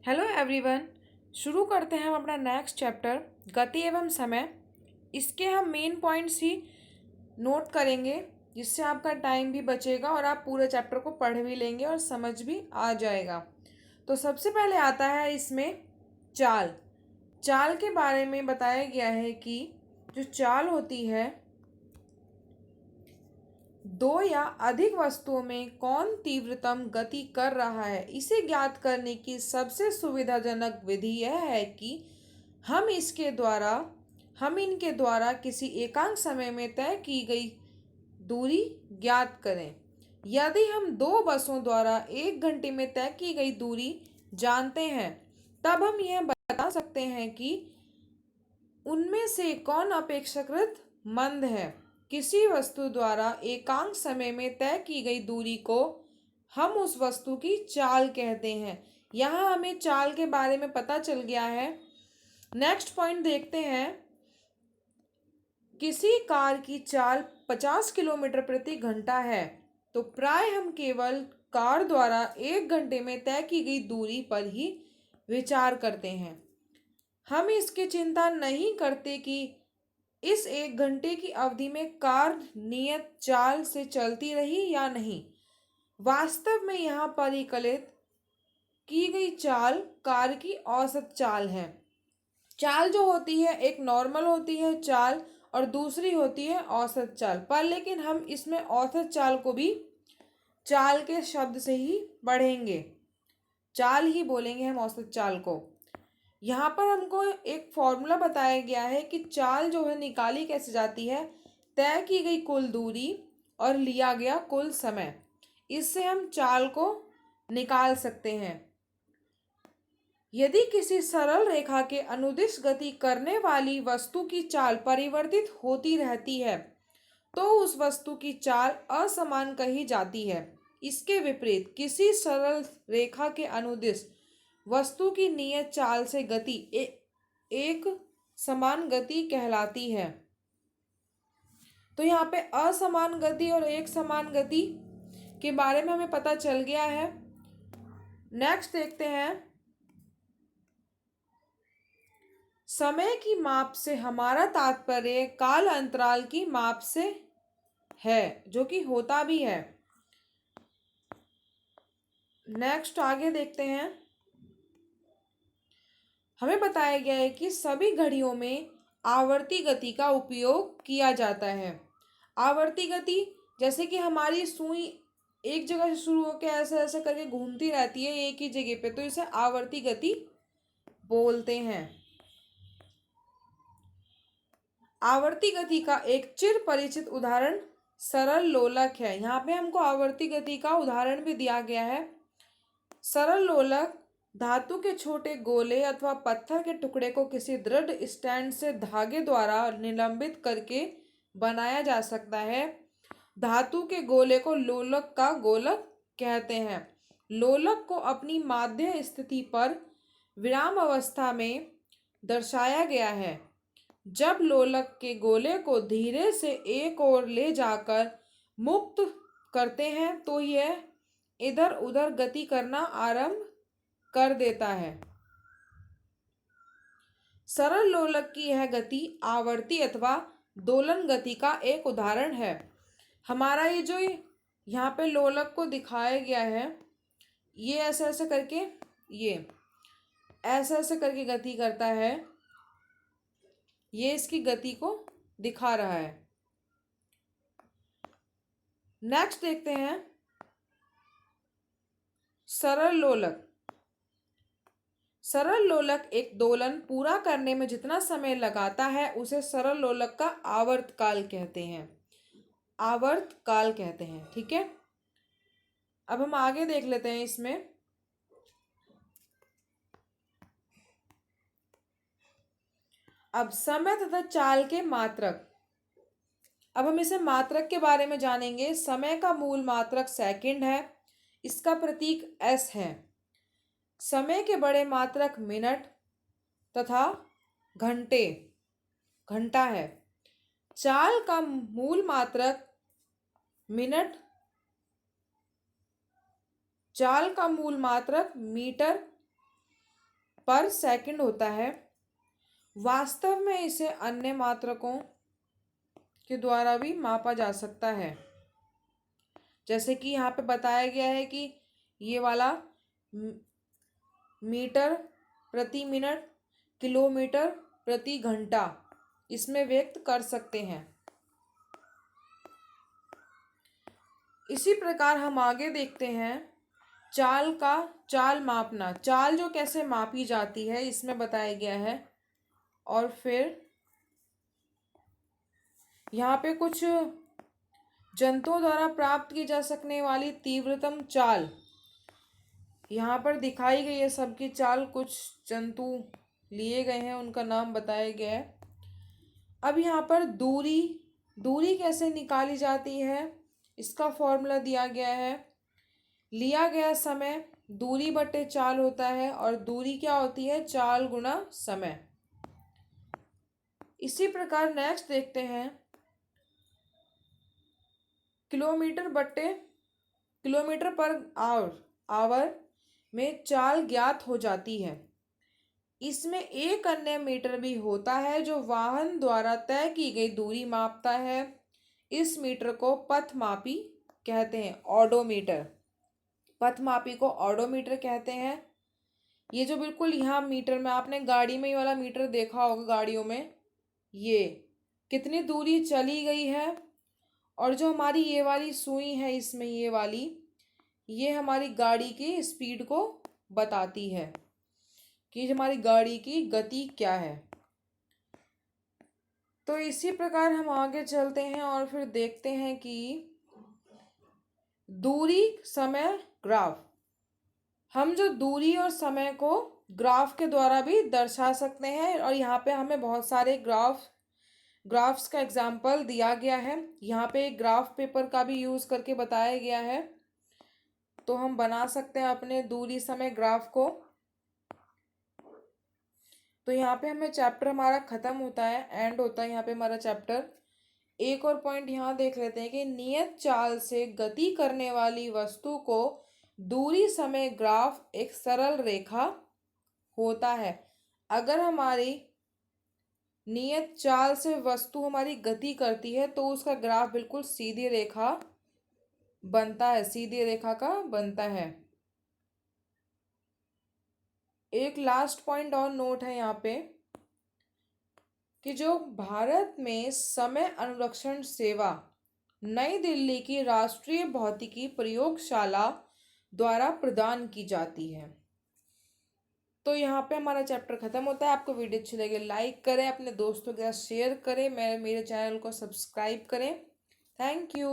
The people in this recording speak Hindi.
Hello everyone. शुरू करते हैं हम अपना नेक्स्ट चैप्टर गति एवं समय। इसके हम मेन पॉइंट्स ही नोट करेंगे जिससे आपका टाइम भी बचेगा और आप पूरे चैप्टर को पढ़ भी लेंगे और समझ भी आ जाएगा। तो सबसे पहले आता है इसमें चाल। चाल के बारे में बताया गया है कि जो चाल होती है, दो या अधिक वस्तुओं में कौन तीव्रतम गति कर रहा है, इसे ज्ञात करने की सबसे सुविधाजनक विधि यह है कि हम इनके द्वारा किसी एकांक समय में तय की गई दूरी ज्ञात करें। यदि हम दो बसों द्वारा 1 घंटे में तय की गई दूरी जानते हैं, तब हम यह बता सकते हैं कि उनमें से कौन अपेक्षाकृत मंद है। किसी वस्तु द्वारा एकांक समय में तय की गई दूरी को हम उस वस्तु की चाल कहते हैं। यहाँ हमें चाल के बारे में पता चल गया है। नेक्स्ट पॉइंट देखते हैं। किसी कार की चाल 50 किलोमीटर प्रति घंटा है, तो प्राय हम केवल कार द्वारा 1 घंटे में तय की गई दूरी पर ही विचार करते हैं। हम इसकी चिंता नहीं करते कि इस 1 घंटे की अवधि में कार नियत चाल से चलती रही या नहीं। वास्तव में यहाँ परिकलित की गई चाल कार की औसत चाल है। चाल जो होती है, एक नॉर्मल होती है चाल और दूसरी होती है औसत चाल। पर लेकिन हम इसमें औसत चाल को भी चाल के शब्द से ही पढ़ेंगे, चाल ही बोलेंगे हम औसत चाल को। यहाँ पर हमको एक फॉर्मूला बताया गया है कि चाल जो है निकाली कैसे जाती है। तय की गई कुल दूरी और लिया गया कुल समय, इससे हम चाल को निकाल सकते हैं। यदि किसी सरल रेखा के अनुदिश गति करने वाली वस्तु की चाल परिवर्तित होती रहती है, तो उस वस्तु की चाल असमान कही जाती है। इसके विपरीत किसी सरल रेखा के अनुदिश वस्तु की नियत चाल से गति एक समान गति कहलाती है। तो यहाँ पे असमान गति और एक समान गति के बारे में हमें पता चल गया है। नेक्स्ट देखते हैं। समय की माप से हमारा तात्पर्य काल अंतराल की माप से है, जो कि होता भी है। नेक्स्ट आगे देखते हैं। हमें बताया गया है कि सभी घड़ियों में आवर्ती गति का उपयोग किया जाता है। आवर्ती गति जैसे कि हमारी सुई एक जगह से शुरू होकर ऐसे ऐसे करके घूमती रहती है एक ही जगह पे, तो इसे आवर्ती गति बोलते हैं। आवर्ती गति का एक चिर परिचित उदाहरण सरल लोलक है। यहाँ पे हमको आवर्ती गति का उदाहरण भी दिया गया है। सरल लोलक धातु के छोटे गोले अथवा पत्थर के टुकड़े को किसी दृढ़ स्टैंड से धागे द्वारा निलंबित करके बनाया जा सकता है। धातु के गोले को लोलक का गोलक कहते हैं। लोलक को अपनी माध्य स्थिति पर विराम अवस्था में दर्शाया गया है। जब लोलक के गोले को धीरे से एक ओर ले जाकर मुक्त करते हैं, तो यह इधर उधर गति करना आरंभ कर देता है। सरल लोलक की यह गति आवर्ती अथवा दोलन गति का एक उदाहरण है। हमारा ये जो यहाँ पे लोलक को दिखाया गया है, ये ऐसे ऐसे करके, ये ऐसे ऐसे करके गति करता है। ये इसकी गति को दिखा रहा है। नेक्स्ट देखते हैं। सरल लोलक। सरल लोलक एक दोलन पूरा करने में जितना समय लगाता है, उसे सरल लोलक का आवर्तकाल कहते हैं। आवर्तकाल कहते हैं, ठीक है। अब हम आगे देख लेते हैं इसमें। अब समय तथा चाल के मात्रक। अब हम इसे मात्रक के बारे में जानेंगे। समय का मूल मात्रक सेकंड है। इसका प्रतीक एस है। समय के बड़े मात्रक मिनट तथा घंटे, घंटा है। चाल का मूल मात्रक मिनट, चाल का मूल मात्रक मीटर पर सेकंड होता है। वास्तव में इसे अन्य मात्रकों के द्वारा भी मापा जा सकता है। जैसे कि यहाँ पे बताया गया है कि ये वाला मीटर प्रति मिनट, किलोमीटर प्रति घंटा इसमें व्यक्त कर सकते हैं। इसी प्रकार हम आगे देखते हैं चाल मापना। चाल जो कैसे मापी जाती है इसमें बताया गया है। और फिर यहाँ पे कुछ जंतुओं द्वारा प्राप्त की जा सकने वाली तीव्रतम चाल यहाँ पर दिखाई गई है। सबकी चाल कुछ जंतु लिए गए हैं, उनका नाम बताया गया है। अब यहाँ पर दूरी कैसे निकाली जाती है इसका फॉर्मूला दिया गया है। लिया गया समय दूरी बटे चाल होता है और दूरी क्या होती है, चाल गुणा समय। इसी प्रकार नेक्स्ट देखते हैं किलोमीटर पर आवर में चाल ज्ञात हो जाती है। इसमें एक अन्य मीटर भी होता है जो वाहन द्वारा तय की गई दूरी मापता है। इस मीटर को पथमापी कहते हैं, ऑडोमीटर। पथमापी को ऑडोमीटर कहते हैं। ये जो बिल्कुल यहाँ मीटर में आपने गाड़ी में ये वाला मीटर देखा होगा गाड़ियों में, ये कितनी दूरी चली गई है। और जो हमारी ये वाली सुई है इसमें ये वाली, ये हमारी गाड़ी की स्पीड को बताती है कि हमारी गाड़ी की गति क्या है। तो इसी प्रकार हम आगे चलते हैं और फिर देखते हैं कि दूरी समय ग्राफ। हम जो दूरी और समय को ग्राफ के द्वारा भी दर्शा सकते हैं। और यहाँ पे हमें बहुत सारे ग्राफ्स का एग्जाम्पल दिया गया है। यहाँ पे एक ग्राफ पेपर का भी यूज़ करके बताया गया है, तो हम बना सकते हैं अपने दूरी समय ग्राफ को। तो यहाँ पे हमें चैप्टर हमारा ख़त्म होता है, एंड होता है यहाँ पे हमारा चैप्टर। एक और पॉइंट यहाँ देख लेते हैं कि नियत चाल से गति करने वाली वस्तु को दूरी समय ग्राफ एक सरल रेखा होता है। अगर हमारी नियत चाल से वस्तु हमारी गति करती है तो उसका ग्राफ बिल्कुल सीधी रेखा बनता है, सीधी रेखा का बनता है। एक लास्ट पॉइंट और नोट है यहाँ पे कि जो भारत में समय अनुरक्षण सेवा नई दिल्ली की राष्ट्रीय भौतिकी प्रयोगशाला द्वारा प्रदान की जाती है। तो यहाँ पे हमारा चैप्टर खत्म होता है। आपको वीडियो अच्छी लगे लाइक करें, अपने दोस्तों के साथ शेयर करें, मेरे चैनल को सब्सक्राइब करें। Thank you.